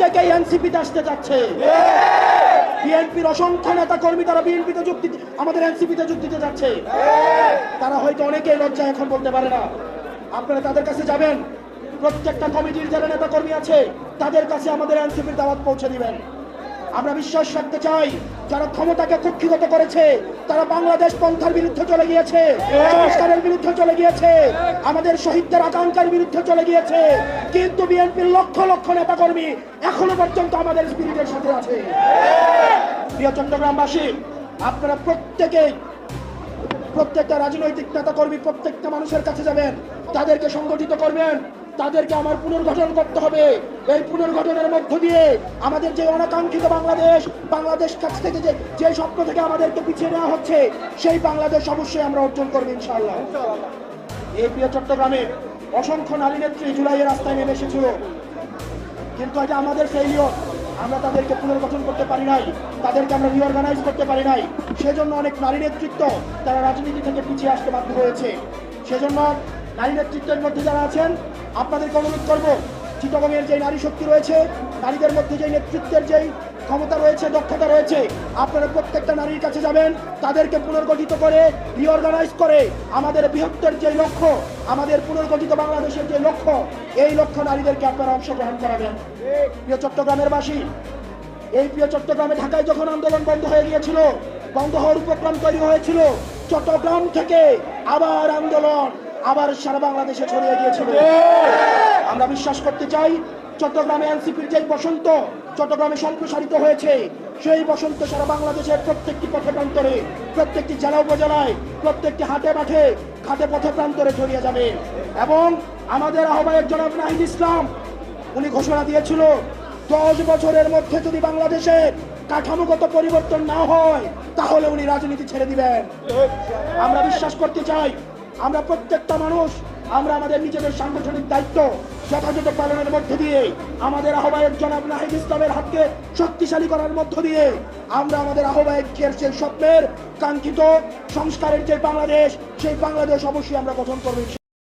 থেকে এনসিপিতে আসতে যাচ্ছে। বিএনপির অসংখ্য নেতা কর্মী তারা বিএনপিতে যোগ দিতে, আমাদের এনসিপিতে যোগ দিতে যাচ্ছে। তারা হয়তো অনেকেই লজ্জা এখন বলতে পারে না। আপনারা তাদের কাছে যাবেন, প্রত্যেকটা কমিটির যারা নেতা কর্মী আছে তাদের কাছে আমাদের এনসিপির দাওয়াত পৌঁছে দিবেন। আমরা বিশ্বাস রাখতে চাই, যারা ক্ষমতাকে কক্ষিগত করেছে তারা বাংলাদেশ পন্থার বিরুদ্ধে চলে গিয়েছে, সংস্কারের বিরুদ্ধে চলে গিয়েছে, আমাদের শহীদদের আকাঙ্ক্ষার বিরুদ্ধে চলে গিয়েছে। কিন্তু বিএনপির লক্ষ লক্ষ নেতা কর্মী এখনো পর্যন্ত আমাদের স্পিরিটের সাথে আছে। প্রিয় চট্টগ্রামবাসী, আপনারা প্রত্যেকটা রাজনৈতিক নেতা কর্মী প্রত্যেকটা মানুষের কাছে যাবেন, তাদেরকে সংগঠিত করবেন, তাদেরকে আমার পুনর্গঠন করতে হবে। এই পুনর্গঠনের মধ্য দিয়ে আমাদের যে অনাকাঙ্ক্ষিত বাংলাদেশ কাছ থেকে যে স্বপ্ন থেকে আমাদেরকে পিছিয়ে নেওয়া হচ্ছে, সেই বাংলাদেশ অবশ্যই আমরা অর্জন করবো ইনশাআল্লাহ। এই প্রিয় চট্টগ্রামে অসংখ্য নারী নেত্রী জুলাইয়ের রাস্তায় নেমে এসেছিল, কিন্তু এটা আমাদের ফেইলিয়র। আমরা তাদেরকে পুনর্গঠন করতে পারি নাই, তাদেরকে আমরা রিঅর্গানাইজ করতে পারি নাই। সেজন্য অনেক নারী নেতৃত্ব তারা রাজনীতি থেকে পিছিয়ে আসতে বাধ্য হয়েছে। সেজন্য নারী নেতৃত্বের মধ্যে যারা আছেন, আপনাদেরকে অনুরোধ করবো, চিটাগংয়ের যে নারী শক্তি রয়েছে, নারীদের মধ্যে যে নেতৃত্বের যেই ক্ষমতা রয়েছে, দক্ষতা রয়েছে, আপনারা প্রত্যেকটা নারীর কাছে যাবেন, তাদেরকে পুনর্গঠিত করে রিঅর্গানাইজ করে আমাদের বৃহত্তর যে লক্ষ্য, আমাদের পুনর্গঠিত বাংলাদেশের যে লক্ষ্য, এই লক্ষ্য নারীদেরকে আপনারা অংশগ্রহণ করাবেন। প্রিয় চট্টগ্রামের বাসী, এই প্রিয় চট্টগ্রামে ঢাকায় যখন আন্দোলন বন্ধ হয়ে গিয়েছিল, বন্ধ হওয়ার উপক্রম তৈরি হয়েছিল, চট্টগ্রাম থেকে আবার আন্দোলন আবার সারা বাংলাদেশে ছড়িয়ে গিয়েছিল। আমরা বিশ্বাস করতে চাই, চট্টগ্রামে এনসিপির যে বসন্ত চট্টগ্রামে সম্প্রসারিত হয়েছে, সেই বসন্ত সারা বাংলাদেশের প্রত্যেকটি পথে প্রান্তরে, প্রত্যেকটি জেলা উপজেলায়, প্রত্যেকটি হাটে মাঠে, ঘাটে পথে প্রান্তরে ছড়িয়ে যাবে। এবং আমাদের আহ্বায়ক জনাব নাহিদ ইসলাম, উনি ঘোষণা দিয়েছিল 10 বছরের মধ্যে যদি বাংলাদেশের কাঠামোগত পরিবর্তন না হয় তাহলে উনি রাজনীতি ছেড়ে দিবেন। আমরা বিশ্বাস করতে চাই, আমরা প্রত্যেকটা মানুষ আমরা আমাদের নিজেদের সাংগঠনিক দায়িত্ব যথাযথ পালনের মধ্য দিয়ে, আমাদের আহ্বায়ক জনাব নাহিদ ইসলামের হাতকে শক্তিশালী করার মধ্য দিয়ে আমরা আমাদের আহ্বায়কের সেই স্বপ্নের কাঙ্ক্ষিত সংস্কারের যে বাংলাদেশ, সেই বাংলাদেশ অবশ্যই আমরা গঠন করব।